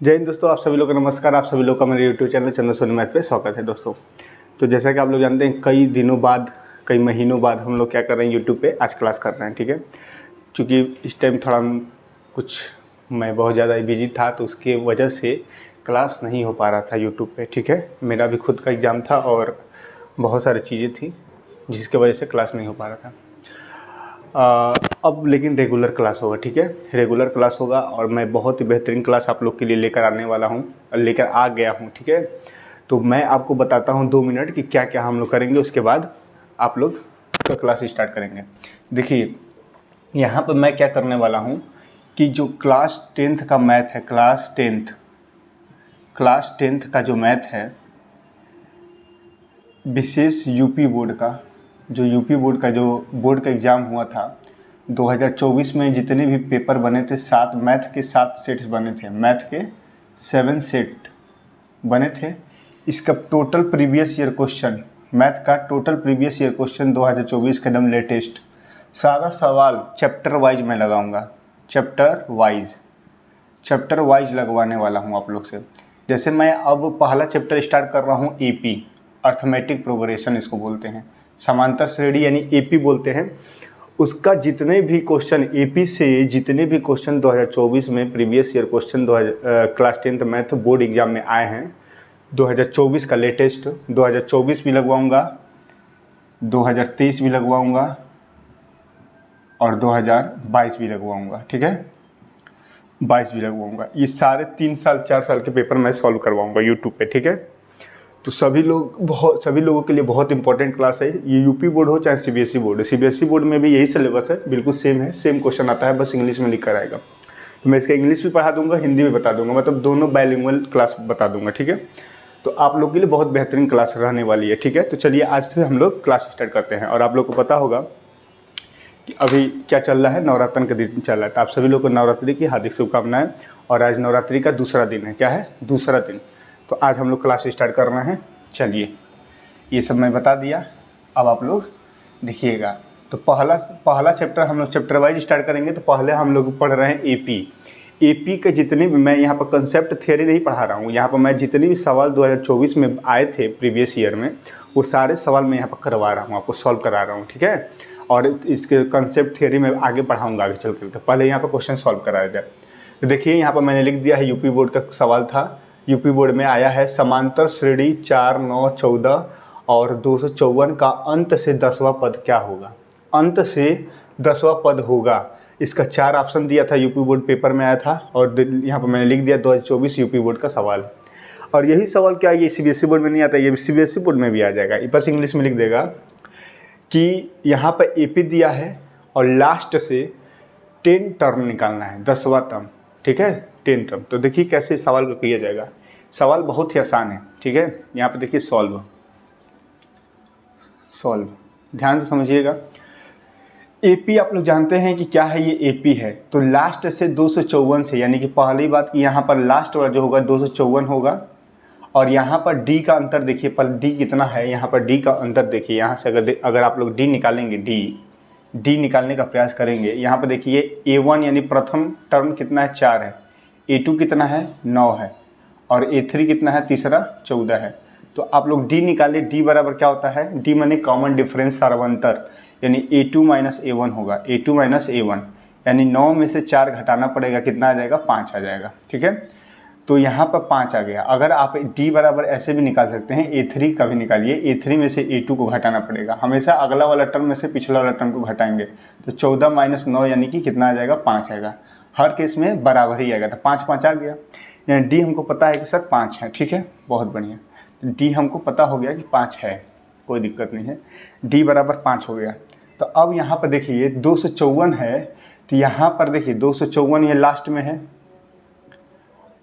जय हिंद दोस्तों, आप सभी लोग का नमस्कार। आप सभी लोग का मेरे यूट्यूब चैनल चंद्र सोनी मैथ पे स्वागत है दोस्तों। तो जैसा कि आप लोग जानते हैं, कई दिनों बाद, कई महीनों बाद हम लोग क्या कर रहे हैं, यूट्यूब पे आज क्लास कर रहे हैं। ठीक है, क्योंकि इस टाइम थोड़ा कुछ मैं बहुत ज़्यादा बिजी था, तो उसके वजह से क्लास नहीं हो पा रहा था यूट्यूब पे। ठीक है, मेरा भी खुद का एग्ज़ाम था और बहुत सारी चीज़ें थी जिसकी वजह से क्लास नहीं हो पा रहा था। अब लेकिन रेगुलर क्लास होगा। ठीक है, रेगुलर क्लास होगा और मैं बहुत ही बेहतरीन क्लास आप लोग के लिए लेकर आने वाला हूँ, लेकर आ गया हूँ। ठीक है, तो मैं आपको बताता हूँ 2 मिनट कि क्या क्या हम लोग करेंगे, उसके बाद आप लोग का क्लास स्टार्ट करेंगे। देखिए, यहाँ पर मैं क्या करने वाला हूँ कि जो क्लास 10th का मैथ है, क्लास टेंथ का जो मैथ है, विशेष यूपी बोर्ड का, जो यूपी बोर्ड का एग्ज़ाम हुआ था 2024 में, जितने भी पेपर बने थे, 7 मैथ के 7 सेट्स बने थे, मैथ के 7 सेट बने थे। इसका total previous year question, math का टोटल प्रीवियस ईयर क्वेश्चन 2024 का एकदम लेटेस्ट सारा सवाल चैप्टर वाइज मैं लगाऊंगा, चैप्टर वाइज लगवाने वाला हूं आप लोग से। जैसे मैं अब पहला चैप्टर स्टार्ट कर रहा हूं, एपी, अर्थमेटिक प्रोग्रेशन इसको बोलते हैं, समांतर श्रेणी यानी एपी बोलते हैं। उसका जितने भी क्वेश्चन, एपी से जितने भी क्वेश्चन 2024 में previous year question class 10th math board exam में आए हैं, 2024 का लेटेस्ट, 2024 भी लगवाऊंगा, 2023 भी लगवाऊंगा और 2022 भी लगवाऊंगा। ठीक है, 22 भी लगवाऊंगा। ये सारे 3 साल 4 साल के पेपर मैं सॉल्व करवाऊंगा यूट्यूब पे। ठीक है, तो सभी लोगों के लिए बहुत इंपॉर्टेंट क्लास है। ये यूपी बोर्ड हो चाहे सीबीएसई बोर्ड, सीबीएसई बोर्ड में भी यही सिलेबस है, बिल्कुल सेम है, सेम क्वेश्चन आता है, बस इंग्लिश में लिख कर आएगा। तो मैं इसका इंग्लिश भी पढ़ा दूंगा, हिंदी भी बता दूंगा, मतलब दोनों बाइलिंगुअल क्लास बता दूंगा। ठीक है, तो आप लोग के लिए बहुत बेहतरीन क्लास रहने वाली है। ठीक है, तो चलिए आज से हम लोग क्लास स्टार्ट करते हैं। और आप लोग को पता होगा कि अभी क्या चल रहा है, नवरात्र का दिन चल रहा है, तो आप सभी लोग को नवरात्रि की हार्दिक शुभकामनाएं। और आज नवरात्रि का दूसरा दिन है। क्या है? दूसरा दिन। तो आज हम लोग क्लास स्टार्ट कर रहे हैं। चलिए, ये सब मैं बता दिया, अब आप लोग देखिएगा। तो पहला चैप्टर हम लोग चैप्टर वाइज स्टार्ट करेंगे। तो पहले हम लोग पढ़ रहे हैं एपी के जितने भी, मैं यहाँ पर कंसेप्ट थियरी नहीं पढ़ा रहा हूँ, यहाँ पर मैं जितने भी सवाल 2024 में आए थे प्रीवियस ईयर में, वो सारे सवाल मैं यहाँ पर करवा रहा हूँ, आपको सॉल्व करा रहा हूँ। ठीक है, और इसके कंसेप्ट थियरी में आगे पढ़ाऊँगा आगे चल कर। तो पहले यहाँ पर क्वेश्चन सॉल्व कराया जाए। तो देखिए, यहाँ पर मैंने लिख दिया है, यूपी बोर्ड का सवाल था, यूपी बोर्ड में आया है, समांतर श्रेणी 4, 9, 14 और 254 का अंत से 10वां पद क्या होगा? अंत से 10वां पद होगा। इसका 4 ऑप्शन दिया था, यूपी बोर्ड पेपर में आया था, और यहाँ पर मैंने लिख दिया 2024 यूपी बोर्ड का सवाल। और यही सवाल क्या, ये सीबीएसई बोर्ड में नहीं आता, ये सीबीएसई बोर्ड में भी आ जाएगा। बस इंग्लिश में लिख देगा कि यहाँ पर एपी दिया है और लास्ट से 10 टर्म निकालना है, 10वां टर्म। ठीक है, 10 टर्म। तो देखिए कैसे सवाल को किया जाएगा। सवाल बहुत ही आसान है। ठीक है, यहाँ पे देखिए सॉल्व, ध्यान से समझिएगा। एपी आप लोग जानते हैं कि क्या है, ये एपी है। तो लास्ट से 254 से, यानी कि पहली बात कि यहाँ पर लास्ट वाला जो होगा 254 होगा। और यहाँ पर डी का अंतर देखिए, पर डी कितना है, यहाँ पर डी का अंतर देखिए। यहाँ से अगर आप लोग डी निकालेंगे, डी निकालने का प्रयास करेंगे, यहाँ पर देखिए A1 यानी प्रथम टर्म कितना है, 4 है, A2 कितना है, 9 है, और A3 कितना है, तीसरा 14 है। तो आप लोग डी निकालिए। डी बराबर क्या होता है, डी माने कॉमन डिफरेंस, सार्वंतर, यानी A2 माइनस A1 होगा, A2 माइनस A1, यानी 9 में से 4 घटाना पड़ेगा, कितना आ जाएगा, 5 आ जाएगा। ठीक है, तो यहाँ पर 5 आ गया। अगर आप डी बराबर ऐसे भी निकाल सकते हैं, A3 का भी निकालिए, A3 में से A2 को घटाना पड़ेगा, हमेशा अगला वाला टर्म में से पिछला वाला टर्म को घटाएंगे। तो 14 माइनस 9 यानी कि कितना आ जाएगा, 5 आएगा। हर केस में बराबर ही आएगा, तो 5 5 आ गया, यानी डी हमको पता है कि सर 5 है। ठीक है, बहुत बढ़िया, डी हमको पता हो गया कि 5 है, कोई दिक्कत नहीं है, डी बराबर 5 हो गया। तो अब यहाँ पर देखिए 254 है, तो यहाँ पर देखिए 254 ये लास्ट में है,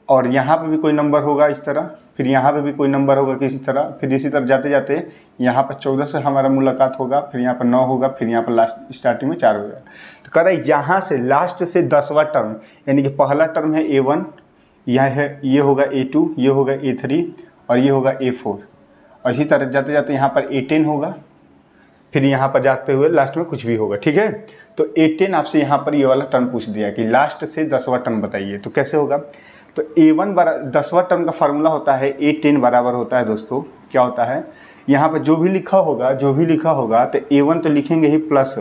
और यहाँ पे भी कोई नंबर होगा इस तरह, फिर यहाँ पे भी कोई नंबर होगा किसी तरह, फिर इसी तरह जाते जाते यहाँ पर 14 से हमारा मुलाकात होगा, फिर यहाँ पर 9 होगा, फिर यहाँ पर लास्ट स्टार्टिंग में 4 होगा। तो कह रहा है यहाँ से लास्ट से 10वां टर्म, यानी कि पहला टर्म है A1, यह है, ये होगा A2, ये होगा A3 और ये होगा A4, और इसी तरह जाते जाते यहाँ पर A10 होगा, फिर यहाँ पर जाते हुए लास्ट में कुछ भी होगा। ठीक है, तो A10 आपसे यहाँ पर ये वाला टर्म पूछ दिया कि लास्ट से 10वां टर्म बताइए। तो कैसे होगा, तो A1 10वां टर्म का फार्मूला होता है A10 बराबर होता है दोस्तों, क्या होता है यहाँ पर जो भी लिखा होगा तो A1 तो लिखेंगे ही प्लस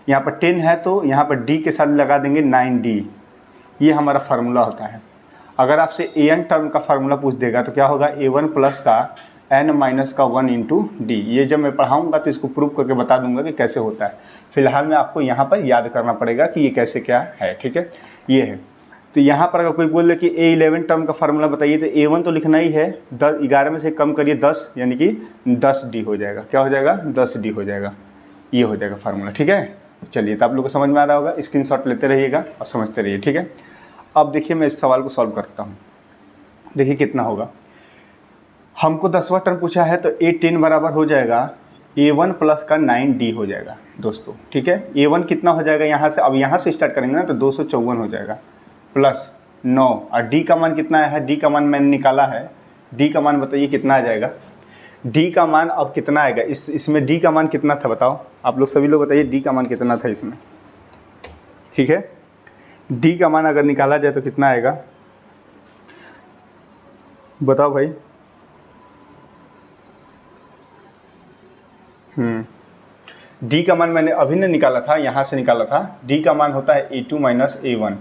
यहाँ पर 10 है तो यहाँ पर D के साथ लगा देंगे 9D, ये हमारा फार्मूला होता है। अगर आपसे AN टर्म का फार्मूला पूछ देगा तो क्या होगा A1 प्लस का N माइनस का 1 इंटू डी। ये जब मैं पढ़ाऊँगा तो इसको प्रूव करके बता दूंगा कि कैसे होता है। फिलहाल में आपको यहाँ पर याद करना पड़ेगा कि ये कैसे क्या है, ठीक है। ये है तो यहाँ पर अगर कोई बोले कि A11 टर्म का फार्मूला बताइए तो A1 तो लिखना ही है, 11 में से कम करिए 10 यानी कि 10D हो जाएगा। क्या हो जाएगा? 10D हो जाएगा, ये हो जाएगा फार्मूला, ठीक है। चलिए तो आप लोग को समझ में आ रहा होगा, स्क्रीनशॉट लेते रहिएगा और समझते रहिए, ठीक है। अब देखिए मैं इस सवाल को सॉल्व करता हूँ। देखिए कितना होगा, हमको 10वां टर्म पूछा है तो A10 बराबर हो जाएगा A1 प्लस का 9D हो जाएगा दोस्तों, ठीक है। A1 कितना हो जाएगा यहाँ से, अब यहाँ से स्टार्ट करेंगे ना तो 254 हो जाएगा प्लस 9 और D का मान कितना है, D का मान मैंने निकाला है। D का मान बताइए कितना आ जाएगा। D का मान अब कितना आएगा, इसमें D का मान कितना था बताओ, आप लोग सभी लोग बताइए D का मान कितना था इसमें, ठीक है। D का मान अगर निकाला जाए तो कितना आएगा बताओ भाई। D का मान मैंने अभी नहीं निकाला था, यहाँ से निकाला था। D का मान होता है A2 माइनस A1,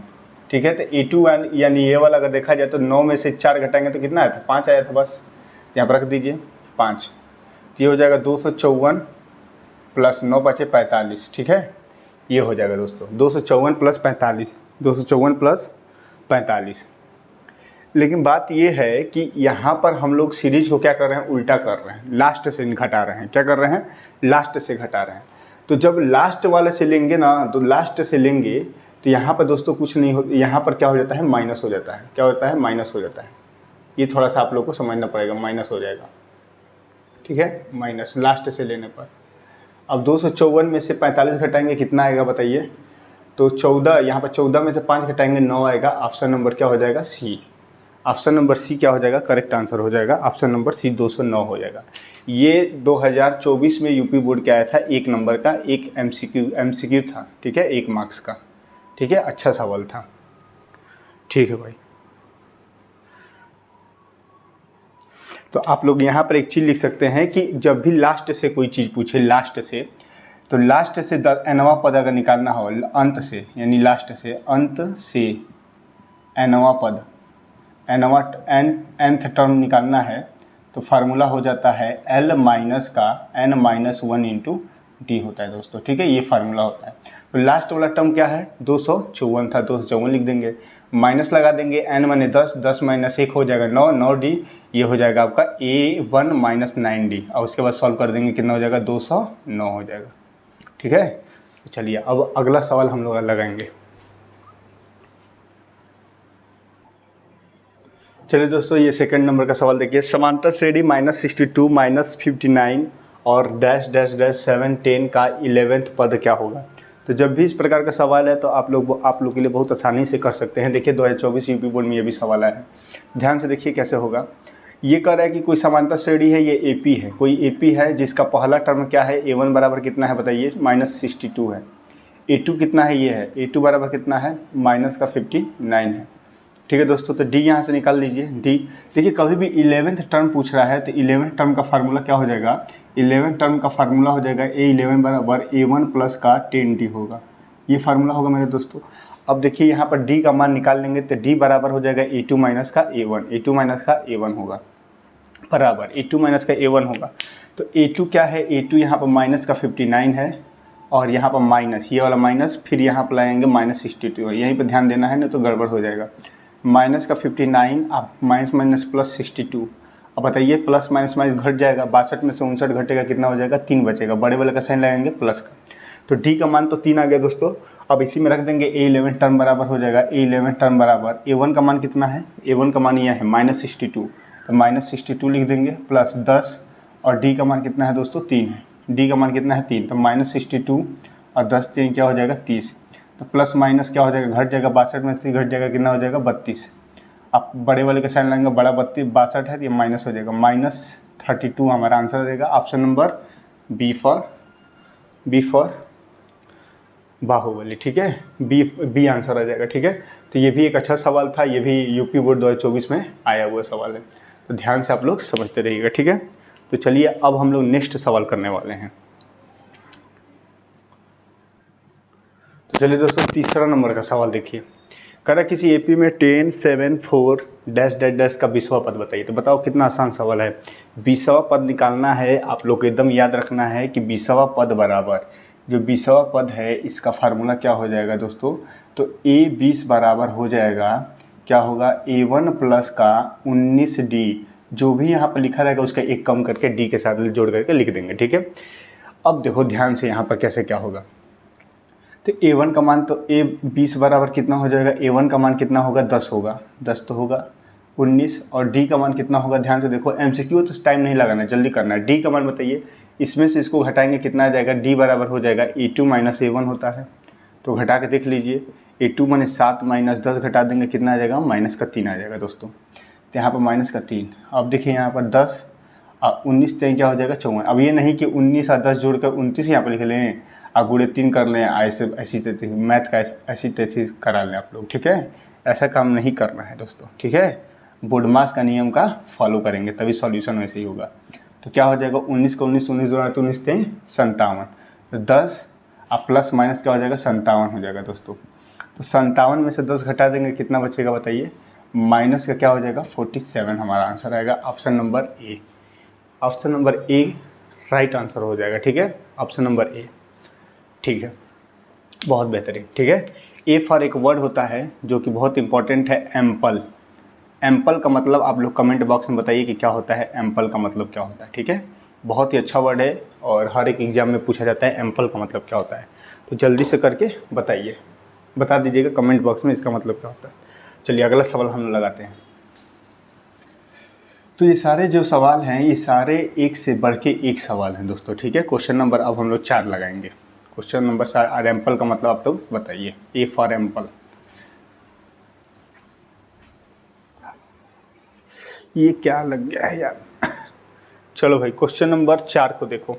ठीक है। तो A2 यानी ये वाला अगर देखा जाए तो 9 में से 4 घटाएंगे तो कितना आया था, 5 आया था, बस यहाँ पर रख दीजिए 5। तो ये हो जाएगा 254 प्लस 9 बचे 45, ठीक है। ये हो जाएगा दोस्तों 254 प्लस 45, 254 प्लस 45। लेकिन बात ये है कि यहाँ पर हम लोग सीरीज को क्या कर रहे हैं, उल्टा कर रहे हैं, लास्ट से घटा रहे हैं। क्या कर रहे हैं, लास्ट से घटा रहे हैं। तो जब लास्ट वाले से लेंगे ना, तो लास्ट से लेंगे तो यहाँ पर दोस्तों कुछ नहीं हो, यहाँ पर क्या हो जाता है, माइनस हो जाता है। क्या होता है, माइनस हो जाता है। ये थोड़ा सा आप लोग को समझना पड़ेगा, माइनस हो जाएगा, ठीक है, माइनस लास्ट से लेने पर। अब 254 में से 45 घटाएंगे कितना आएगा बताइए। तो 14, यहाँ पर 14 में से 5 घटाएंगे 9 आएगा। ऑप्शन नंबर क्या हो जाएगा, सी। ऑप्शन नंबर सी क्या हो जाएगा, करेक्ट आंसर हो जाएगा। ऑप्शन नंबर सी 209 हो जाएगा। ये 2024 में यूपी बोर्ड के आया था, 1 नंबर का, एक एमसीक्यू था, ठीक है, 1 मार्क्स का, ठीक है। अच्छा सवाल था, ठीक है भाई। तो आप लोग यहाँ पर एक चीज़ लिख सकते हैं कि जब भी लास्ट से कोई चीज़ पूछे, लास्ट से, तो लास्ट से nवां पद अगर निकालना हो अंत से, यानी लास्ट से, अंत से nवां पद, nth टर्म निकालना है तो फार्मूला हो जाता है L माइनस का n माइनस 1 इंटू डी होता है दोस्तों, ठीक है। ये फार्मूला होता है। तो लास्ट वाला टर्म क्या है, 254 था, 254 लिख देंगे, माइनस लगा देंगे, n माने 10, 10 माइनस 1 हो जाएगा 9, 9D, ये हो जाएगा आपका A1 माइनस 9D। और उसके बाद सॉल्व कर देंगे, कितना हो जाएगा, 209 हो जाएगा, ठीक है। तो चलिए अब अगला सवाल हम लोग लगाएंगे। चलिए दोस्तों, ये सेकंड नंबर का सवाल देखिए। समांतर श्रेणी -62 -59 और डैश डैश डैश 7 10 का 11th पद क्या होगा। तो जब भी इस प्रकार का सवाल है तो आप लोग के लिए बहुत आसानी से कर सकते हैं। देखिए 2024 यूपी बोर्ड में ये भी सवाल आया है, ध्यान से देखिए कैसे होगा। ये कह रहा है कि कोई समांतर श्रेणी है, ये AP है, कोई AP है जिसका पहला टर्म क्या है, A1 बराबर कितना है बताइए, -62 है। A2 कितना है, ये है, A2 बराबर कितना है, माइनस का 59 है, ठीक है दोस्तों। तो D यहाँ से निकाल लीजिए। D देखिए, कभी भी 11th टर्म पूछ रहा है तो 11th टर्म का फार्मूला क्या हो जाएगा, 11th टर्म का फार्मूला हो जाएगा A11 बराबर A1 प्लस का 10D होगा। ये फार्मूला होगा मेरे दोस्तों। अब देखिए यहाँ पर D का मान निकाल लेंगे तो D बराबर हो जाएगा A2 माइनस का A1, A2 माइनस का A1 होगा, बराबर A2 माइनस का A1 होगा। तो A2 क्या है, A2 यहाँ पर माइनस का 59 है और यहाँ पर माइनस, ये वाला माइनस, फिर यहाँ पर लाएंगे -62 है, यहीं पर ध्यान देना है, नहीं तो गड़बड़ हो जाएगा। माइनस का 59, अब माइनस माइनस प्लस 62। अब बताइए प्लस माइनस माइनस घट जाएगा, 62 में से 59 घटेगा, कितना हो जाएगा, 3 बचेगा। बड़े वाले का साइन लगाएंगे प्लस का, तो D का मान तो 3 आ गया दोस्तों। अब इसी में रख देंगे A11 टर्म बराबर हो जाएगा, A11 टर्म बराबर A1 का मान कितना है, A1 का मान यह है -62, तो -62 लिख देंगे प्लस 10 और D का मान कितना है दोस्तों, 3 है। D का मान कितना है, 3, तो -62 और 10 3 क्या हो जाएगा, 30। तो प्लस माइनस क्या हो जाएगा, घट जाएगा, 62 में 30 घट जाएगा, कितना हो जाएगा, 32। आप बड़े वाले का साइन लाएंगे, बड़ा 62 है तो ये माइनस हो जाएगा, -32 हमारा आंसर रहेगा। Option number B for Baahubali, ठीक है, बी आंसर आ जाएगा, ठीक है। तो ये भी एक अच्छा सवाल था, ये भी यूपी बोर्ड 2024 में आया हुआ सवाल है, तो ध्यान से आप लोग समझते रहिएगा, ठीक है। तो चलिए अब हम लोग नेक्स्ट सवाल करने वाले हैं। तो चलिए दोस्तों, तीसरा नंबर का सवाल देखिए। कह रहा किसी एपी में 10, 7, 4 डैश डैश डैश का 20वां पद बताइए। तो बताओ कितना आसान सवाल है। 20वां पद निकालना है, आप लोग को एकदम याद रखना है कि 20वां पद बराबर, जो 20वां पद है इसका फार्मूला क्या हो जाएगा दोस्तों। तो A20 बराबर हो जाएगा, क्या होगा, A1 प्लस का 19D, जो भी यहाँ पर लिखा रहेगा उसका एक कम करके D के साथ जोड़ करके लिख देंगे, ठीक है। अब देखो ध्यान से यहाँ पर कैसे क्या होगा। तो A1 का मान, तो A20 बराबर कितना हो जाएगा, A1 का मान कितना होगा, 10 होगा, 10 तो होगा 19, और D का मान कितना होगा, ध्यान से देखो, MCQ तो टाइम नहीं लगाना है, जल्दी करना है। D का मान बताइए, इसमें से इसको घटाएंगे कितना आ जाएगा, D बराबर हो जाएगा A2 माइनस A1 होता है, तो घटा के देख लीजिए, A2 माने 7 माइनस 10 घटा देंगे कितना आ जाएगा, माइनस का 3 आ जाएगा दोस्तों। तो यहाँ पर माइनस का 3, अब देखिए यहाँ पर 10 और 19 तो क्या हो जाएगा 54। अब ये नहीं कि 19 और 10 जोड़कर 29 यहाँ पर लिख लें, आप गुणे 3 कर लें, ऐसे ऐसी तैसी मैथ का ऐसी तैसी करा लें आप लोग, ठीक है। ऐसा काम नहीं करना है दोस्तों, ठीक है। बोर्ड मास का नियम का फॉलो करेंगे तभी सॉल्यूशन वैसे ही होगा। तो क्या हो जाएगा, 19 का 19 जोड़ा तो 19 थे 57, तो 10 अब प्लस माइनस क्या हो जाएगा, 57 हो जाएगा दोस्तों। तो 57 में से 10 घटा देंगे कितना बचेगा बताइए, माइनस का क्या हो जाएगा 47, हमारा आंसर आएगा option number A. Option number A right answer हो जाएगा, ठीक है, ऑप्शन नंबर ए, ठीक है, बहुत बेहतरीन, ठीक है। ए फॉर एक वर्ड होता है जो कि बहुत इंपॉर्टेंट है, एम्पल। एम्पल का मतलब आप लोग कमेंट बॉक्स में बताइए कि क्या होता है, एम्पल का मतलब क्या होता है, ठीक है। बहुत ही अच्छा वर्ड है और हर एक एग्जाम में पूछा जाता है एम्पल का मतलब क्या होता है। तो जल्दी से करके बताइए, बता दीजिएगा कमेंट बॉक्स में इसका मतलब क्या होता है। चलिए अगला सवाल हम लगाते हैं। तो ये सारे जो सवाल हैं ये सारे एक से बढ़ के एक सवाल हैं दोस्तों, ठीक है। क्वेश्चन नंबर अब हम लोग 4 लगाएंगे। क्वेश्चन नंबर 4, और एम्पल का मतलब आप लोग बताइए, ए फॉर एम्पल। ये क्या लग गया है यार। चलो भाई क्वेश्चन नंबर 4 को देखो,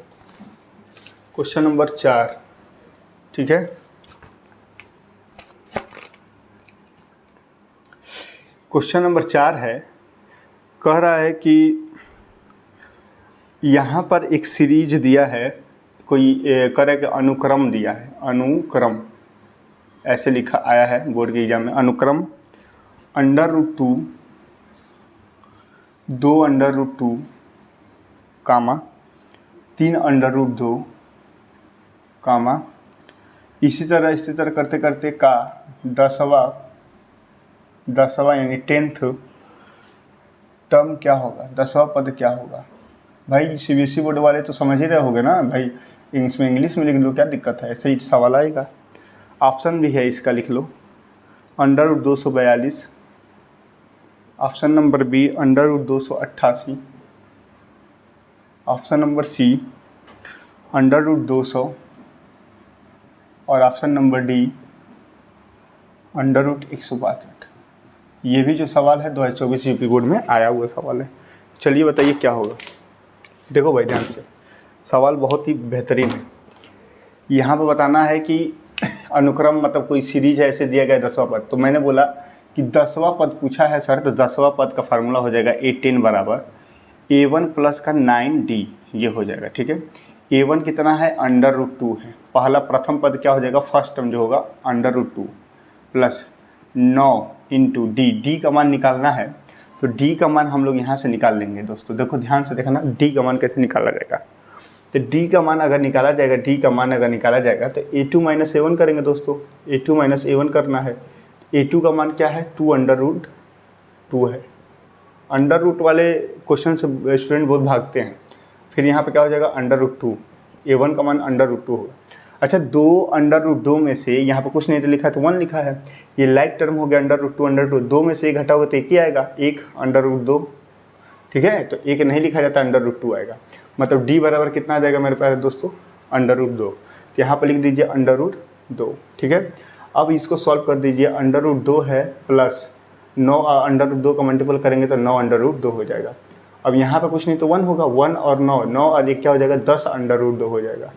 क्वेश्चन नंबर 4, ठीक है। क्वेश्चन नंबर 4 है, कह रहा है कि यहाँ पर एक सीरीज दिया है, कोई कह रहा है कि अनुक्रम दिया है, अनुक्रम ऐसे लिखा आया है बोर्ड के एग्जाम में, अनुक्रम √2, 2 √2, कामा 3 √2, कामा इसी तरह करते करते का 10वां यानी 10th टर्म क्या होगा, 10वां पद क्या होगा। भाई CBSE बोर्ड वाले तो समझ ही रहे होगे ना भाई, इसमें इंग्लिश में लिख लो, क्या दिक्कत है, ऐसे ही सवाल आएगा। ऑप्शन भी है इसका, लिख लो √242, option number B √288, option number C √200, और ऑप्शन नंबर डी √162। ये भी जो सवाल है 2024 यूपी बोर्ड में आया हुआ सवाल है। चलिए बताइए क्या होगा। देखो भाई ध्यान से, सवाल बहुत ही बेहतरीन है। यहाँ पर बताना है कि अनुक्रम मतलब कोई सीरीज है, ऐसे दिया गया 10वां पद। तो मैंने बोला कि 10वां पद पूछा है सर, तो 10वां पद का फार्मूला हो जाएगा A10 बराबर A1 प्लस का 9D, ये हो जाएगा, ठीक है। A1 कितना है, √2 है, पहला प्रथम पद क्या हो जाएगा, फर्स्ट टर्म जो होगा √2 प्लस 9 इंटू D का मान निकालना है। तो D का मान हम लोग यहाँ से निकाल लेंगे दोस्तों। देखो ध्यान से देखना, D का मान कैसे निकाला जाएगा। तो D का मान अगर निकाला जाएगा, D का मान अगर निकाला जाएगा तो A2 माइनस A1 करेंगे दोस्तों, A2 माइनस A1 करना है। A2 का मान क्या है, 2 √2 है। अंडर रूट वाले क्वेश्चन से स्टूडेंट बहुत भागते हैं। फिर यहाँ पे क्या हो जाएगा, √2, A1 का मान √2 होगा। अच्छा, 2 √2 में से यहाँ पे कुछ नहीं तो लिखा है, तो 1 लिखा है, ये लाइक टर्म हो गया √2, 2 में से 1 घटाओगे तो 1 ही आएगा, 1 √2, ठीक है। तो 1 नहीं लिखा जाता, √2 आएगा। मतलब D बराबर कितना आ जाएगा मेरे पास दोस्तों, √2। तो यहाँ पर लिख दीजिए √2, ठीक है। अब इसको सॉल्व कर दीजिए, √2 है प्लस 9 √2 का मल्टीपल करेंगे तो 9 √2 हो जाएगा। अब यहाँ पे कुछ नहीं तो 1 होगा, 1 और 9 और 1 क्या हो जाएगा, 10 √2 हो जाएगा।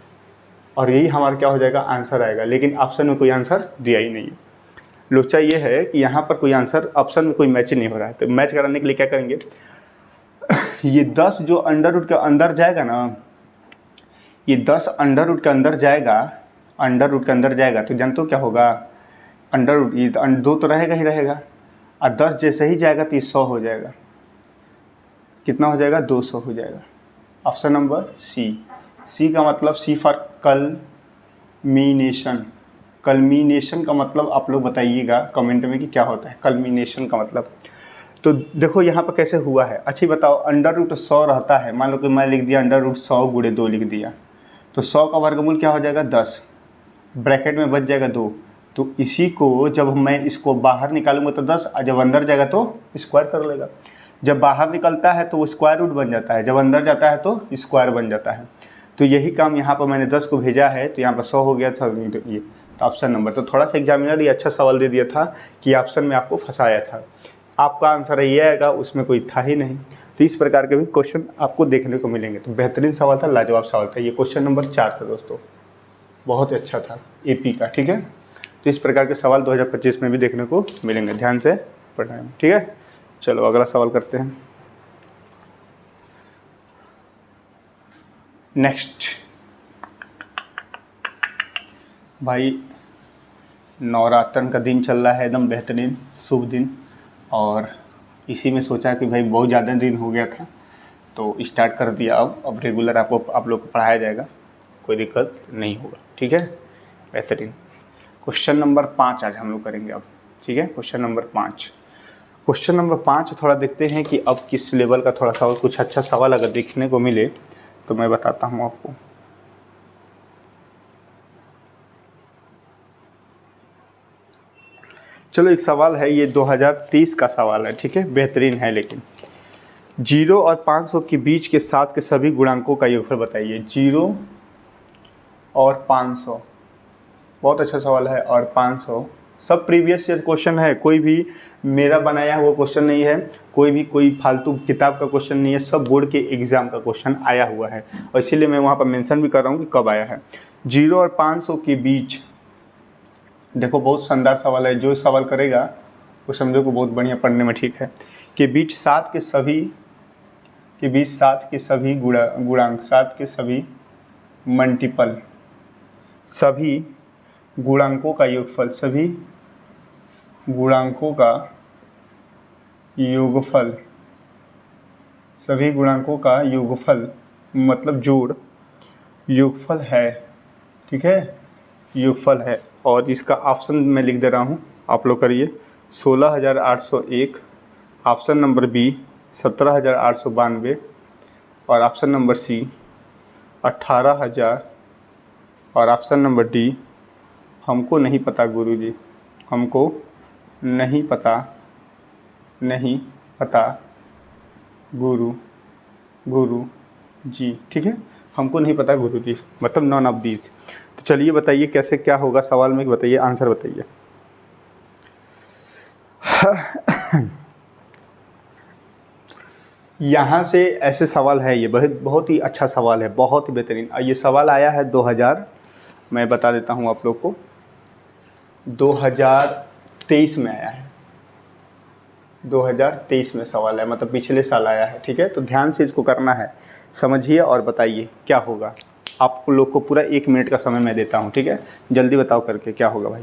और यही हमारा क्या हो जाएगा, आंसर आएगा। लेकिन ऑप्शन में कोई आंसर दिया ही नहीं है। लोचा ये है कि यहाँ पर कोई आंसर ऑप्शन में कोई मैच नहीं हो रहा है। तो मैच कराने के लिए क्या करेंगे, ये 10 जो अंडर रूट के अंदर जाएगा ना, ये 10 अंडर रूट के अंदर जाएगा, अंडर रूट के अंदर जाएगा तो जानते हो क्या होगा, अंडर रूट ये तो 2 तो रहेगा ही रहेगा, और 10 जैसे ही जाएगा तो ये 100 हो जाएगा। कितना हो जाएगा, 200 हो जाएगा। ऑप्शन नंबर सी। सी का मतलब सी फॉर कल्मीनेशन। कल्मीनेशन का मतलब आप लोग बताइएगा कमेंट में कि क्या होता है कल्मीनेशन का मतलब। तो देखो यहाँ पर कैसे हुआ है, अच्छी बताओ। अंडर रूट 100 रहता है, मान लो कि मैं लिख दिया अंडर रूट 100 गुणे 2 लिख दिया, तो 100 का वर्गमूल क्या हो जाएगा, 10, ब्रैकेट में बच जाएगा 2। तो इसी को जब मैं इसको बाहर निकालूंगा तो 10, और जब अंदर जाएगा तो स्क्वायर कर लेगा। जब बाहर निकलता है तो वो स्क्वायर रूट बन जाता है, जब अंदर जाता है तो स्क्वायर बन जाता है। तो यही काम यहाँ पर मैंने 10 को भेजा है, तो यहाँ पर 100 हो गया था ये। तो ऑप्शन नंबर, तो थोड़ा सा एग्जामिनर ये अच्छा सवाल दे दिया था कि ऑप्शन में आपको फंसाया था। आपका आंसर ये आएगा, उसमें कोई था ही नहीं। तो इस प्रकार के भी क्वेश्चन आपको देखने को मिलेंगे। तो बेहतरीन सवाल था, लाजवाब सवाल था। ये क्वेश्चन नंबर 4 था दोस्तों, बहुत ही अच्छा था एपी का, ठीक है। तो इस प्रकार के सवाल 2025 में भी देखने को मिलेंगे, ध्यान से पढ़ना है, ठीक है। चलो अगला सवाल करते हैं। नेक्स्ट भाई, नवरात्रन का दिन चल रहा है, एकदम बेहतरीन शुभ दिन, और इसी में सोचा कि भाई बहुत ज़्यादा दिन हो गया था तो स्टार्ट कर दिया। अब रेगुलर आप लोग को पढ़ाया जाएगा, कोई दिक्कत नहीं होगा, ठीक है। बेहतरीन। क्वेश्चन नंबर 5 आज हम लोग करेंगे अब, ठीक है। क्वेश्चन नंबर 5, क्वेश्चन नंबर 5 थोड़ा देखते हैं कि अब किस लेवल का थोड़ा सा कुछ अच्छा सवाल अगर देखने को मिले तो मैं बताता हूँ आपको। चलो एक सवाल है, ये 2023 का सवाल है, ठीक है, बेहतरीन है। लेकिन 0 और 500 के बीच के साथ के सभी गुणांकों का योगफल बताइए। 0 और 500, बहुत अच्छा सवाल है। और 500 सब प्रीवियस ईयर क्वेश्चन है, कोई भी मेरा बनाया हुआ क्वेश्चन नहीं है, कोई फालतू किताब का क्वेश्चन नहीं है, सब बोर्ड के एग्ज़ाम का क्वेश्चन आया हुआ है। और इसीलिए मैं वहाँ पर मेंशन भी कर रहा हूँ कि कब आया है। 0 और 500 के बीच, देखो बहुत शानदार सवाल है, जो सवाल करेगा वो समझो को बहुत बढ़िया पढ़ने में, ठीक है। के बीच 7 के सभी गुणांक, 7 के सभी मल्टीपल, सभी गुणांकों का योगफल, सभी गुणांकों का योगफल, सभी गुणांकों का योगफल मतलब जोड़, योगफल है, ठीक है, योगफल है। और इसका ऑप्शन मैं लिख दे रहा हूँ, आप लोग करिए। 16,801, ऑप्शन नंबर बी 17,892, और ऑप्शन नंबर सी 18,000, और ऑप्शन नंबर डी हमको नहीं पता गुरुजी, हमको नहीं पता गुरु जी, ठीक है, हमको नहीं पता गुरु जी, मतलब नॉन ऑफ दीज। तो चलिए बताइए कैसे क्या होगा सवाल में, बताइए आंसर बताइए। यहाँ से ऐसे सवाल है, ये बहुत ही अच्छा सवाल है, बहुत ही बेहतरीन। ये सवाल आया है 2000, मैं बता देता हूँ आप लोग को, 2023 में आया है, 2023 में सवाल है, मतलब पिछले साल आया है, ठीक है। तो ध्यान से इसको करना है, समझिए और बताइए क्या होगा। आप लोग को पूरा 1 मिनट का समय मैं देता हूँ, ठीक है, जल्दी बताओ करके क्या होगा भाई।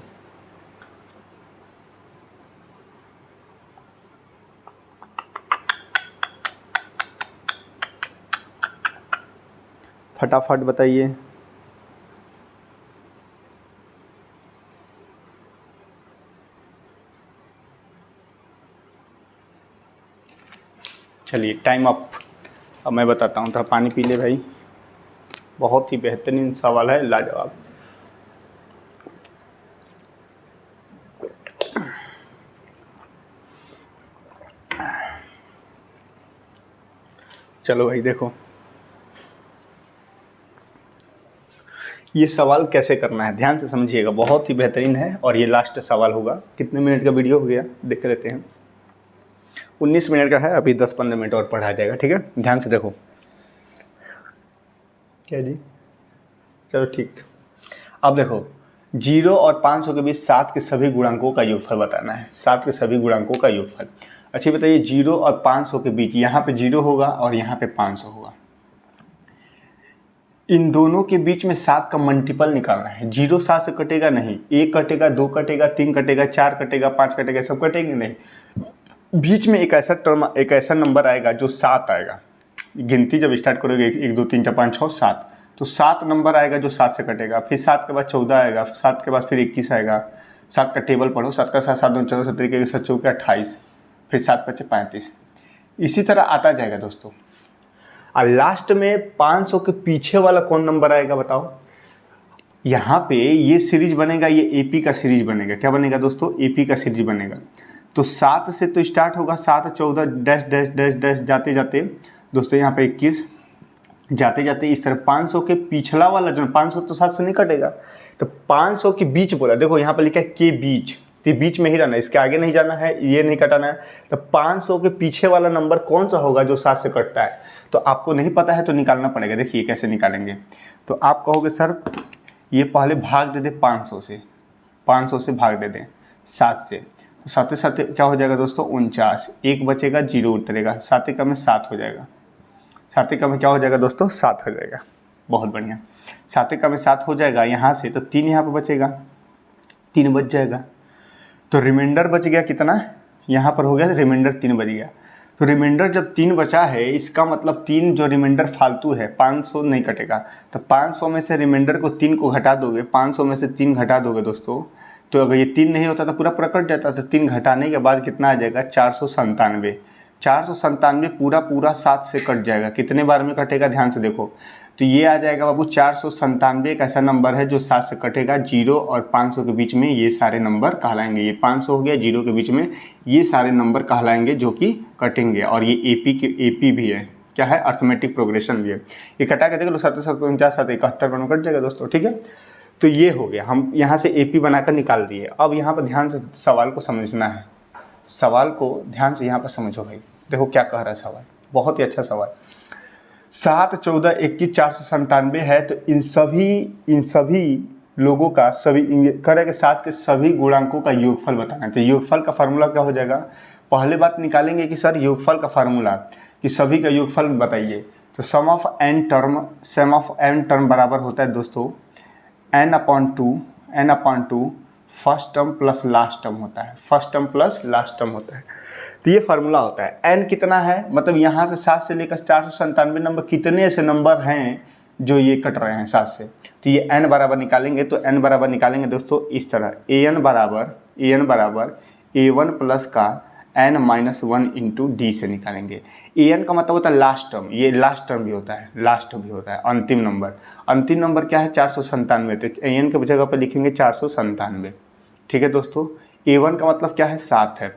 फटाफट बताइए। चलिए टाइम अप। अब मैं बताता हूँ, थोड़ा पानी पी ले भाई, बहुत ही बेहतरीन सवाल है, लाजवाब। चलो भाई देखो, ये सवाल कैसे करना है ध्यान से समझिएगा, बहुत ही बेहतरीन है। और ये लास्ट सवाल होगा। कितने मिनट का वीडियो हो गया देख लेते हैं, 19 मिनट का है, अभी 10-15 मिनट और पढ़ाया जाएगा, ठीक है। ध्यान से देखो। क्या जी, चलो ठीक। अब देखो 0 और 500 के बीच 7 के सभी गुणांकों का योगफल बताना है, 7 के सभी गुणांकों का योगफल। अच्छा बताइए 0 और 500 के बीच, यहाँ पे 0 होगा और यहाँ पे 500 होगा, इन दोनों के बीच में 7 का मल्टीपल निकालना है। 0 7 से कटेगा नहीं, 1 कटेगा, 2 कटेगा, 3 कटेगा, 4 कटेगा, 5 कटेगा, सब कटेंगे नहीं। बीच में एक ऐसा टर्म, एक ऐसा नंबर आएगा जो 7 आएगा। गिनती जब स्टार्ट करोगे 1 2 3 4 5 6 7, तो 7 नंबर आएगा जो 7 से कटेगा। फिर 7 के बाद 14 आएगा, 7 के बाद फिर 21 आएगा। 7 का टेबल पढ़ो, 7 का 7 7 2 14 17 के 7 चौके 28, फिर 7 5 35, इसी तरह आता जाएगा दोस्तों। और लास्ट में 500 के पीछे वाला कौन नंबर आएगा बताओ। यहाँ पे ये सीरीज बनेगा, ये एपी का सीरीज बनेगा। क्या बनेगा दोस्तों? एपी का सीरीज बनेगा। तो 7 से तो स्टार्ट होगा, 7 14 डैश डैश डैश डैश जाते जाते दोस्तों यहाँ पे 21 जाते जाते इस तरह 500 के पिछला वाला जो 500 तो 7 से नहीं कटेगा, तो 500 के बीच बोला। देखो यहाँ पे लिखा है के बीच, तो बीच में ही रहना है, इसके आगे नहीं जाना है, ये नहीं कटाना है। तो 500 के पीछे वाला नंबर कौन सा होगा जो 7 से कटता है? तो आपको नहीं पता है तो निकालना पड़ेगा। देखिए कैसे निकालेंगे। तो आप कहोगे सर ये पहले भाग दे दे 500 से, 500 से भाग दे दें 7 से, तो 7 7 क्या हो जाएगा दोस्तों? 49, 1 बचेगा, 0 उतरेगा, 7 का में 7 हो जाएगा। 7 का में क्या हो जाएगा दोस्तों? 7 हो जाएगा। बहुत बढ़िया, 7 का में 7 हो जाएगा यहाँ से, तो 3 यहाँ पर बचेगा, 3 बच जाएगा। तो रिमाइंडर बच गया कितना? यहाँ पर हो गया रिमाइंडर 3 बच गया। तो रिमाइंडर जब 3 बचा है, इसका मतलब 3 जो रिमाइंडर फालतू है, 500 नहीं कटेगा। तो 500 में से रिमाइंडर को 3 को घटा दोगे, 500 में से 3 घटा दोगे दोस्तों, तो अगर ये 3 नहीं होता तो पूरा पूरा कट जाता। तो 3 घटाने के बाद कितना आ जाएगा? 497। 497 पूरा पूरा 7 से कट जाएगा। कितने बार में कटेगा ध्यान से देखो, तो ये आ जाएगा बाबू 497 एक ऐसा नंबर है जो 7 से कटेगा। 0 और 500 के बीच में ये सारे नंबर कहलाएंगे। ये 500 हो गया, 0 के बीच में ये सारे नंबर कहलाएंगे जो कि कटेंगे। और ये एपी भी है, क्या है? अर्थमेटिक प्रोग्रेशन भी है। ये कटा के देख लो, 7 7 49 7 71 पर कट जाएगा दोस्तों। ठीक है, तो ये हो गया, हम यहाँ से एपी बनाकर निकाल दिए। अब यहाँ पर ध्यान से सवाल को समझना है, सवाल को ध्यान से यहाँ पर समझो भाई। देखो क्या कह रहा है सवाल, बहुत ही अच्छा सवाल। 7 14 21 497 है, तो इन सभी लोगों का सभी करें कि 7 के सभी गुणांकों का योगफल बताना है। तो योगफल का फार्मूला क्या हो जाएगा? पहले बात निकालेंगे कि सर योगफल का फार्मूला कि सभी का योगफल बताइए। तो सम ऑफ एन टर्म बराबर होता है दोस्तों n/2 first term plus last term होता है, first term plus last term होता है। तो ये फार्मूला होता है। n कितना है? मतलब यहाँ से 7 से लेकर 497 नंबर कितने ऐसे नंबर हैं जो ये कट रहे हैं 7 से। तो ये n बराबर निकालेंगे, तो n बराबर निकालेंगे दोस्तों इस तरह, an बराबर a1 प्लस का n-1 इंटू डी से निकालेंगे। an का मतलब होता है लास्ट टर्म, ये लास्ट टर्म भी होता है, लास्ट भी होता है, अंतिम नंबर। अंतिम नंबर क्या है? 497। तो an के जगह पर लिखेंगे 497। ठीक है दोस्तों, a1 का मतलब क्या है? 7 है,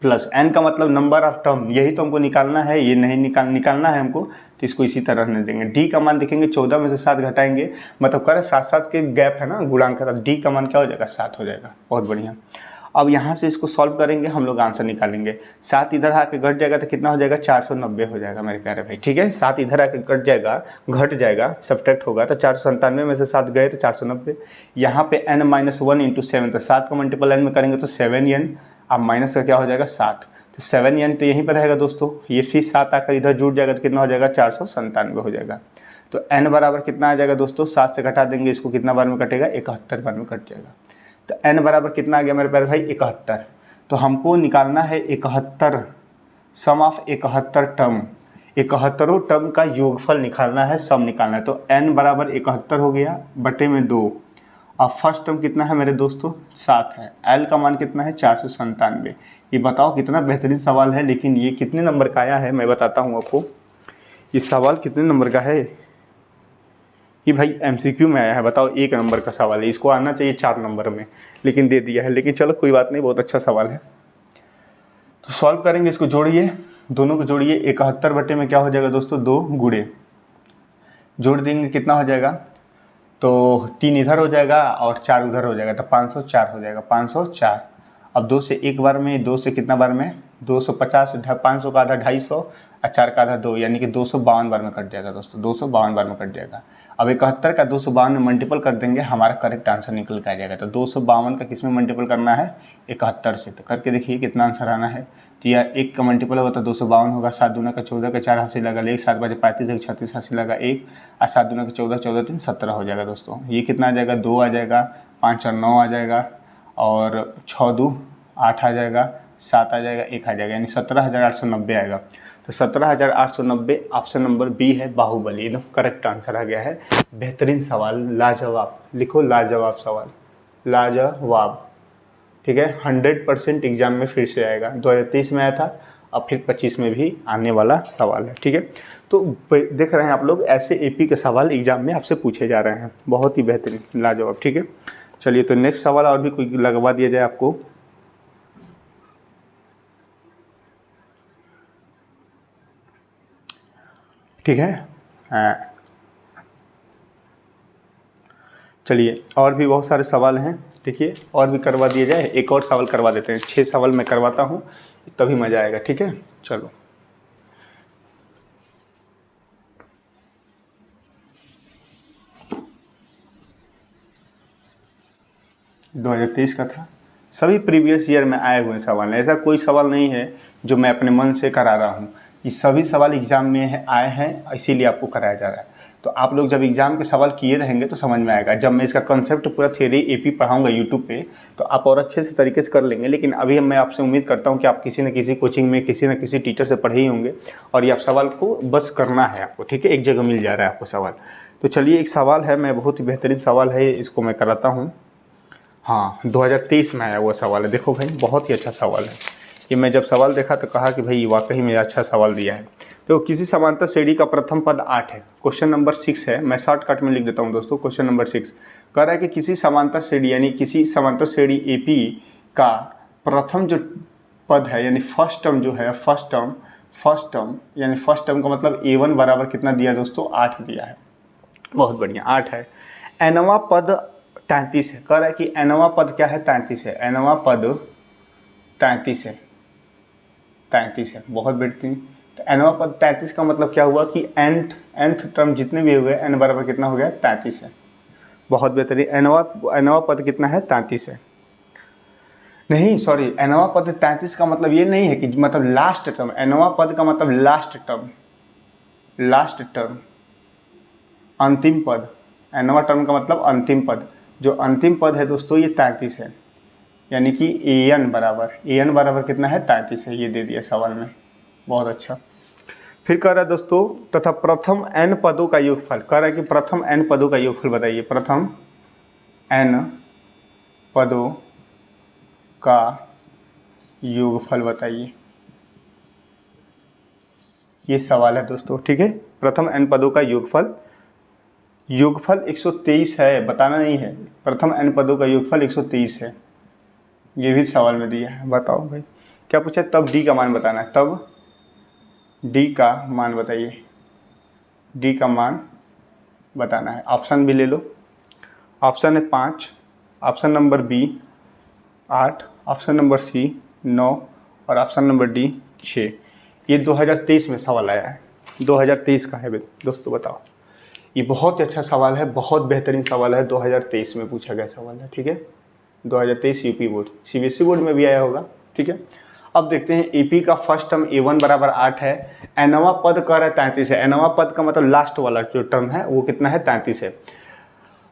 प्लस n का मतलब नंबर ऑफ टर्म, यही तो हमको निकालना है, ये नहीं निकालना है हमको, तो इसको इसी तरह रहने देंगे। d का मान देखेंगे 14 में से 7 घटाएंगे, मतलब करें 7 के गैप है ना गुणांक का, d का मान क्या हो जाएगा? 7 हो जाएगा। बहुत बढ़िया। अब यहाँ से इसको सॉल्व करेंगे, हम लोग आंसर निकालेंगे। 7 इधर आके घट जाएगा तो कितना हो जाएगा? 490 हो जाएगा मेरे प्यारे भाई। ठीक है, 7 इधर आके घट जाएगा, सब्ट्रैक्ट होगा, तो 497 में से 7 गए तो 490। यहाँ पे n-1 इंटू 7, तो 7 का मल्टीपल n में करेंगे तो 7n, अब माइनस का क्या हो जाएगा? 7, तो 7n तो यहीं पर रहेगा दोस्तों। ये फिर 7 आकर इधर जुड़ जाएगा तो कितना हो जाएगा? 497 हो जाएगा। तो n बराबर कितना आ जाएगा दोस्तों? 7 से घटा देंगे इसको, कितना बार में कटेगा? 71 बार में कट जाएगा। तो n बराबर कितना आ गया मेरे प्यारे भाई? 71। तो हमको निकालना है 71, सम ऑफ 71 टर्म, 71 टर्म का योगफल निकालना है, सम निकालना है। तो n बराबर 71 हो गया बटे में 2। अब फर्स्ट टर्म कितना है मेरे दोस्तों? 7 है। l का मान कितना है? 497। ये बताओ कितना बेहतरीन सवाल है, लेकिन ये कितने नंबर का आया है मैं बताता हूँ आपको। ये सवाल कितने नंबर का है? ये भाई MCQ में आया है, बताओ 1 नंबर का सवाल है, इसको आना चाहिए 4 नंबर में, लेकिन दे दिया है। लेकिन चलो कोई बात नहीं, बहुत अच्छा सवाल है। तो सॉल्व करेंगे, इसको जोड़िए, दोनों को जोड़िए। 71 बटे में क्या हो जाएगा दोस्तों? 2 गुणे, जोड़ देंगे कितना हो जाएगा? तो 3 इधर हो जाएगा और 4 उधर हो जाएगा, तो 504 हो जाएगा, 504। अब 2 से एक बार में, 2 से कितना बार में? 250, 500 का आधा 250 और 4 का आधा 2, यानी कि 252 बार में कट जाएगा दोस्तों, 252 बार में कट जाएगा। अब 71 का 252 में मल्टीपल कर देंगे, हमारा करेक्ट आंसर निकल के आ जाएगा। तो 252 का किस में मल्टीपल करना है, 71 से। तो करके देखिए कितना आंसर आना है। तो यह 1 का मल्टीपल होगा तो 252 होगा, 7 दूना का 14 का 4 हासिल लगा 1, 7 बजे 35 एक 36 हासिल लगा 1 और 7 दूना का 14, 14 3 17 हो जाएगा दोस्तों। ये कितना आ जाएगा, 2 आ जाएगा, 5 और 9 आ जाएगा और 6 2 8 आ जाएगा, 7 आ जाएगा, 1 आ जाएगा, यानी 17,890 आएगा। तो 17,890 ऑप्शन नंबर बी है बाहुबली, एकदम करेक्ट आंसर आ गया है। बेहतरीन सवाल, लाजवाब, लिखो लाजवाब सवाल, लाजवाब, ठीक है। 100% एग्जाम में फिर से आएगा, 2023 में आया था और फिर 25 में भी आने वाला सवाल है, ठीक है। तो देख रहे हैं आप लोग, ऐसे एपी के सवाल एग्जाम में आपसे पूछे जा रहे हैं, बहुत ही बेहतरीन, लाजवाब, ठीक है। चलिए तो नेक्स्ट सवाल और भी कोई लगवा दिया जाए आपको। ठीक है, चलिए और भी बहुत सारे सवाल हैं, देखिए और भी करवा दिए जाए, एक और सवाल करवा देते हैं, 6 सवाल मैं करवाता हूँ तभी मज़ा आएगा, ठीक है। चलो 2023 का था, सभी प्रीवियस ईयर में आए हुए सवाल हैं, ऐसा कोई सवाल नहीं है जो मैं अपने मन से करा रहा हूँ, ये सभी सवाल एग्जाम में आए हैं, इसीलिए आपको कराया जा रहा है। तो आप लोग जब एग्जाम के सवाल किए रहेंगे तो समझ में आएगा, जब मैं इसका कंसेप्ट पूरा थ्योरी एपी पढ़ाऊंगा यूट्यूब पे तो आप और अच्छे से तरीके से कर लेंगे। लेकिन अभी मैं आपसे उम्मीद करता हूँ कि आप किसी न किसी कोचिंग में किसी न किसी टीचर से पढ़े ही होंगे और ये आप सवाल को बस करना है आपको, ठीक है, एक जगह मिल जा रहा है आपको सवाल। तो चलिए एक सवाल है, मैं बहुत ही बेहतरीन सवाल है, इसको मैं कराता हूँ। हाँ 2023 में आया हुआ सवाल है, देखो भाई बहुत ही अच्छा सवाल है ये। मैं जब सवाल देखा तो कहा कि भाई वाकई में अच्छा सवाल दिया है। तो किसी समांतर श्रेणी का प्रथम पद 8 है, क्वेश्चन नंबर 6 है, मैं शॉर्टकट में लिख देता हूँ दोस्तों। क्वेश्चन नंबर 6 कह रहा है कि किसी समांतर श्रेणी यानी किसी समांतर श्रेणी एपी का प्रथम जो पद है यानी फर्स्ट टर्म जो है, फर्स्ट टर्म यानी फर्स्ट टर्म का मतलब a1 बराबर कितना दिया दोस्तों, 8 दिया है, बहुत बढ़िया 8 है। एनवा पद 33 है, कह रहा है कि एनवा पद क्या है, 33 है, एनवा पद 33 है, 33 है, बहुत बेहतरीन। तो एनवा पद 33 का मतलब क्या हुआ कि nth टर्म जितने भी हो गए n बराबर कितना हो गया, 33 है, बहुत बेहतरीन। एनवा पद कितना है, 33 है, नहीं सॉरी, एनवा पद 33 का मतलब ये नहीं है कि मतलब लास्ट टर्म, एनवा पद का मतलब लास्ट टर्म अंतिम पद, एनवा टर्म का मतलब अंतिम पद, जो अंतिम पद है दोस्तों ये 33 है, यानी कि an बराबर कितना है, 33 है, ये दे दिया सवाल में, बहुत अच्छा। फिर कह रहा है दोस्तों तथा प्रथम n पदों का योगफल, कह रहा है कि प्रथम n पदों का योगफल बताइए, प्रथम n पदों का योगफल बताइए, ये सवाल है दोस्तों, ठीक है। प्रथम n पदों का योगफल 123 है, बताना नहीं है, प्रथम n पदों का योगफल 123 है, ये भी सवाल में दिया है। बताओ भाई क्या पूछा, तब d का मान बताना है, तब d का मान बताइए, d का मान बताना है। ऑप्शन भी ले लो, ऑप्शन है 5, option number B 8, option number C 9 और ऑप्शन नंबर डी 6। ये 2023 में सवाल आया है, 2023 का है दोस्तों, बताओ। ये बहुत अच्छा सवाल है, बहुत बेहतरीन सवाल है, 2023 में पूछा गया सवाल है, ठीक है। 2023 यूपी बोर्ड, सीबीएसई बोर्ड में भी आया होगा, ठीक है। अब देखते हैं एपी का फर्स्ट टर्म a1 बराबर 8 है, एनवा पद कह रहा है 33 है, एनवा पद का मतलब लास्ट वाला जो टर्म है वो कितना है, 33 है।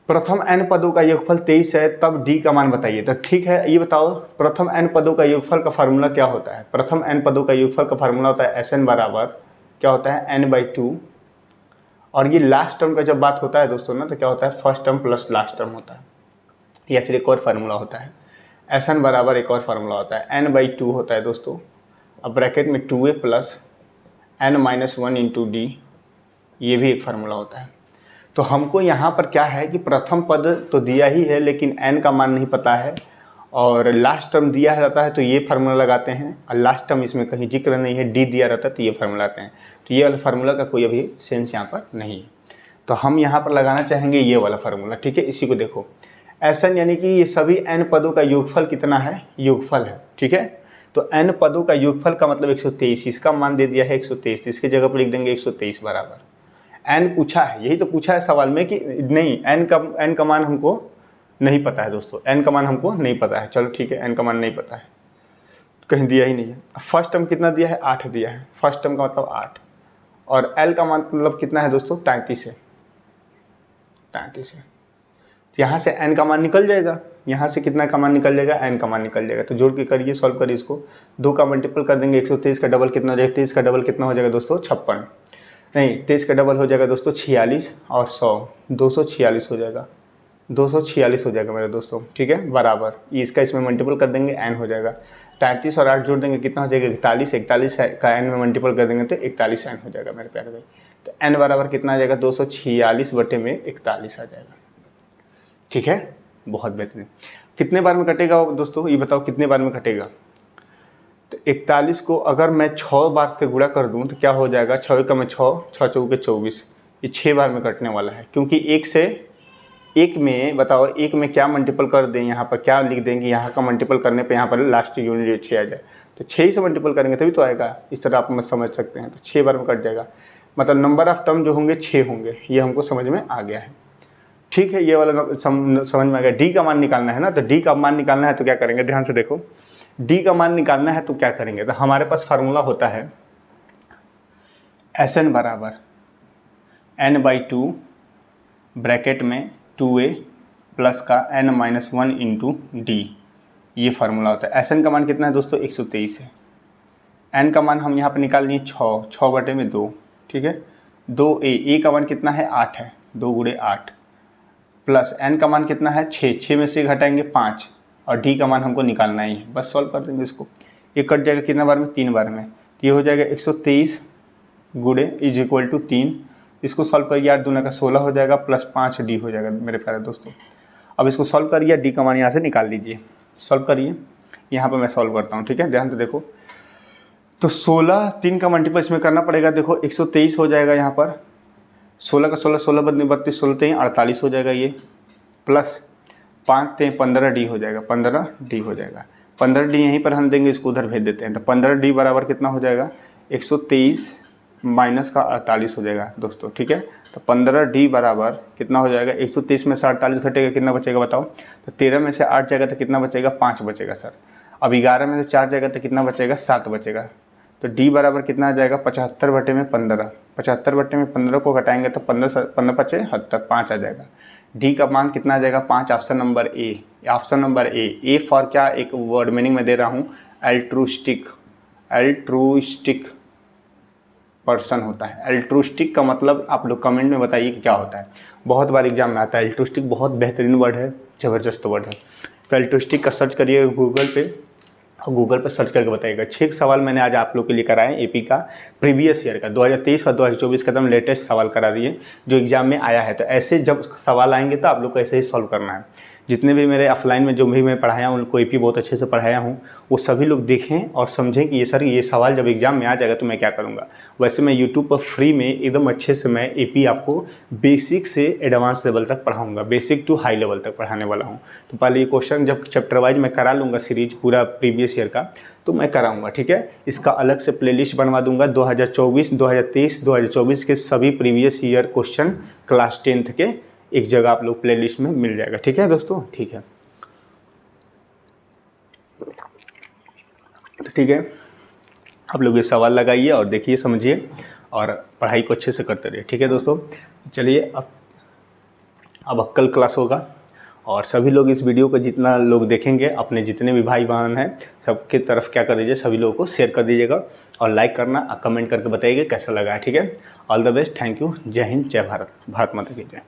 प्रथम n पदों का योगफल 23 है, तब d का मान बताइए। तो ठीक है, ये बताओ प्रथम n पदों का योगफल का फार्मूला क्या होता है, प्रथम n पदों का योगफल का फार्मूला होता है Sn बराबर क्या होता है, n/2, और ये लास्ट टर्म का जब बात होता है दोस्तों ना तो क्या होता है, first term plus last term होता है, या फिर एक और फार्मूला होता है Sn बराबर एक और फार्मूला होता है n/2 होता है दोस्तों, अब ब्रैकेट में 2a plus n-1 into D, ये भी एक फार्मूला होता है। तो हमको यहाँ पर क्या है कि प्रथम पद तो दिया ही है लेकिन n का मान नहीं पता है, और लास्ट टर्म दिया रहता है तो ये फार्मूला लगाते हैं, और लास्ट टर्म इसमें कहीं जिक्र नहीं है, डी दिया रहता है तो ये फार्मूला लगाते हैं। तो ये वाला फार्मूला का कोई अभी सेंस यहाँ पर नहीं है, तो हम यहाँ पर लगाना चाहेंगे ये वाला फार्मूला, ठीक है। इसी को देखो Sn यानी कि ये सभी n पदों का योगफल कितना है, योगफल है, ठीक है। तो n पदों का योगफल का मतलब 123, इसका मान दे दिया है 123, तो इसकी जगह पर लिख देंगे 123 बराबर n पूछा है, यही तो पूछा है सवाल में कि नहीं n का मान हमको नहीं पता है दोस्तों, n का मान हमको नहीं पता है। चलो ठीक है, n का मान नहीं पता है, कहीं दिया ही नहीं है। फर्स्ट टर्म कितना दिया है, 8 दिया है, फर्स्ट टर्म का मतलब 8, और l का मान मतलब कितना है दोस्तों, 33 है, 33 है। तो यहाँ से n का मान निकल जाएगा, यहाँ से कितना का मान निकल जाएगा, n का मान निकल जाएगा। तो जोड़ के करिए, सॉल्व करिए इसको, 2 का मल्टीपल कर देंगे, 123 का डबल कितना हो जाएगा, 23 का डबल कितना हो जाएगा दोस्तों, 56, नहीं 23 का डबल हो जाएगा दोस्तों 46, और 100 246 हो जाएगा, 246 हो जाएगा मेरे दोस्तों, ठीक है, बराबर इसका इसमें मल्टीपल कर देंगे, n हो जाएगा। 33 और 8 जोड़ देंगे कितना हो जाएगा, 41, 41 का n में मल्टीपल कर देंगे तो 41 n हो जाएगा मेरे प्यारे भाई। तो n बराबर कितना आ जाएगा, 246 बटे में 41 आ जाएगा, ठीक है, बहुत बेहतरीन। कितने बार में कटेगा दोस्तों, ये बताओ कितने बार में कटेगा। तो 41 को अगर मैं 6 बार से गुणा कर दूं तो क्या हो जाएगा, 6 का मैं 6, 6 चौके 24, ये 6 बार में कटने वाला है, क्योंकि एक से एक में बताओ, एक में क्या मल्टीपल कर दें, यहाँ पर क्या लिख देंगे, यहाँ का मल्टीपल करने पे यहाँ पर लास्ट यूनिट 6 आ जाए, तो 6 से मल्टीपल करेंगे तभी तो आएगा, इस तरह आप समझ सकते हैं। तो 6 बार में कट जाएगा, मतलब नंबर ऑफ टर्म जो होंगे 6 होंगे, ये हमको समझ में आ गया है, ठीक है, ये वाला समझ में आ गया। डी का मान निकालना है ना, तो डी का मान निकालना है तो क्या करेंगे, ध्यान से देखो, डी का मान निकालना है तो क्या करेंगे, तो हमारे पास फार्मूला होता है Sn बराबर n/2 ब्रैकेट में 2a प्लस का n-1 इंटू डी, ये फार्मूला होता है। Sn का मान कितना है दोस्तों, 123 है। n का मान हम यहाँ पर निकाल लिए 6 बटे में 2, ठीक है, 2a का मान कितना है, 8 है, 2 गुणे 8, प्लस n का मान कितना है, 6 में से घटाएंगे 5, और d का मान हमको निकालना ही है, बस सॉल्व कर देंगे इसको। ये कट जाएगा कितना बार में, 3 बार में, तो ये हो जाएगा 123 गुणे इज इक्वल टू 3, इसको सॉल्व करिए, 8 दूना का 16 हो जाएगा, प्लस 5d हो जाएगा मेरे प्यारे दोस्तों। अब इसको सॉल्व करिए, d का मान यहाँ से निकाल लीजिए, सॉल्व करिए, यहाँ पर मैं सॉल्व करता हूँ, ठीक है, ध्यान से देखो। तो 16, 3 का मल्टीपल इसमें करना पड़ेगा, देखो 123 हो जाएगा यहाँ पर, 16 का 16, 16 बदले 32, 16 3 48 हो जाएगा ये, प्लस 5 3 15d हो जाएगा, 15d हो जाएगा, 15d यहीं पर हम देंगे, इसको उधर भेज देते हैं। तो 15d बराबर कितना हो जाएगा, 123 माइनस का 48 हो जाएगा दोस्तों, ठीक है। तो 15d बराबर कितना हो जाएगा, 123 में से 48 घटेगा, कितना बचेगा बताओ। तो 13 में से 8 जाएगा तो कितना बचेगा, 5 बचेगा सर। अब 11 में से 4 जाएगा तो कितना बचेगा, 7 बचेगा। तो d बराबर कितना आ जाएगा, 75 बटे में 15, 75 बटे में 15 को घटाएंगे तो 15 पचे 75, 5 आ जाएगा। d का मान कितना आ जाएगा, 5, option number A, option number A for क्या, एक वर्ड मीनिंग में दे रहा हूँ, एल्ट्रुस्टिक, एल्ट्रुस्टिक पर्सन होता है। एल्ट्रुस्टिक का मतलब आप लोग कमेंट में बताइए कि क्या होता है, बहुत बार एग्जाम में आता है। एल्ट्रुस्टिक बहुत बेहतरीन वर्ड है, ज़बरदस्त वर्ड है। तो एल्ट्रुस्टिक का सर्च करिए गूगल पे, और गूगल पर सर्च करके बताइएगा। 6 सवाल मैंने आज आप लोग के लिए कराए एपी का, प्रीवियस ईयर का 2023 और 2024 का एकदम लेटेस्ट सवाल करा दिए जो एग्जाम में आया है। तो ऐसे जब सवाल आएंगे तो आप लोग को ऐसे ही सॉल्व करना है। जितने भी मेरे ऑफलाइन में जो भी मैं पढ़ाया हूँ, उनको एपी बहुत अच्छे से पढ़ाया हूँ, वो सभी लोग देखें और समझें कि ये सर ये सवाल जब एग्जाम में आ जाएगा तो मैं क्या करूँगा। वैसे मैं यूट्यूब पर फ्री में एकदम अच्छे से मैं एपी आपको बेसिक से एडवांस लेवल तक पढ़ाऊँगा, बेसिक टू हाई लेवल तक पढ़ाने वाला हूँ। तो पहले ये क्वेश्चन जब चैप्टर वाइज मैं करा लूँगा सीरीज पूरा प्रीवियस ईयर का, तो मैं कराऊँगा, ठीक है। इसका अलग से प्लेलिस्ट बनवा दूँगा 2024, 2023, 2024 के सभी previous year question class 10th के एक जगह आप लोग प्लेलिस्ट में मिल जाएगा, ठीक है दोस्तों, ठीक है। तो ठीक है, आप लोग ये सवाल लगाइए और देखिए, समझिए और पढ़ाई को अच्छे से करते रहिए, ठीक है दोस्तों। चलिए अब कल क्लास होगा और सभी लोग इस वीडियो को जितना लोग देखेंगे, अपने जितने भी भाई बहन हैं सबके तरफ क्या कर दीजिए, सभी लोगों को शेयर कर दीजिएगा और लाइक करना, कमेंट करके बताइएगा कैसा लगा है, ठीक है। All the best, thank you, जय हिंद, जय भारत, भारत माता की जय।